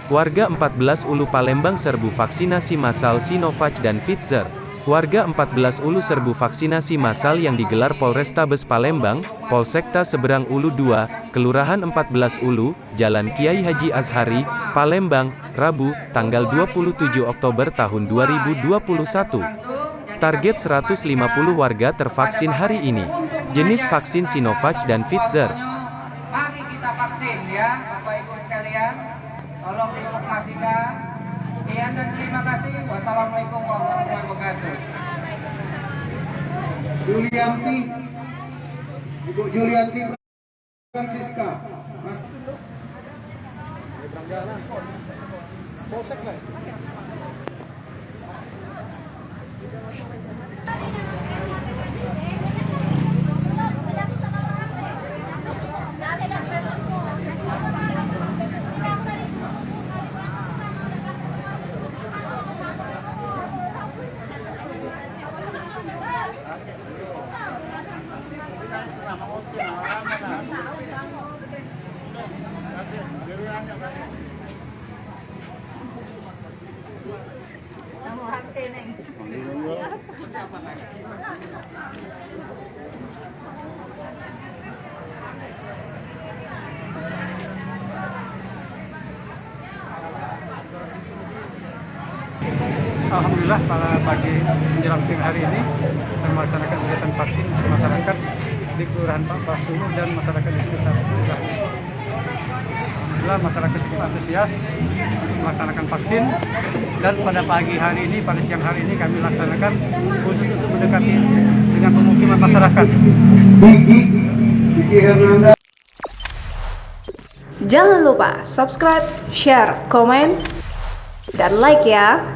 Warga 14 Ulu Palembang serbu vaksinasi massal Sinovac dan Pfizer. Warga 14 Ulu serbu vaksinasi massal yang digelar Polrestabes Palembang, Polsekta Seberang Ulu 2, Kelurahan 14 Ulu, Jalan Kiai Haji Azhari, Palembang, Rabu, tanggal 27 Oktober tahun 2021. Target 150 warga tervaksin hari ini. Jenis vaksin Sinovac dan Pfizer. Mari kita vaksin ya, Bapak Ibu sekalian. Tolong diinformasikan. Sekian dan terima kasih. Wassalamualaikum warahmatullahi wabarakatuh. Julianti, Ibu Julianti Francisca. Polsek lah. Alhamdulillah pada pagi menjelang siang hari ini kami melaksanakan kegiatan vaksin masyarakat di Kelurahan Pak Sulu dan masyarakat di sekitar kelurahan. Alhamdulillah masyarakat cukup antusias untuk melaksanakan vaksin, dan pada pagi hari ini, pada siang hari ini kami laksanakan khusus untuk mendekati dengan pemukiman masyarakat. Jangan lupa subscribe, share, komen, dan like ya.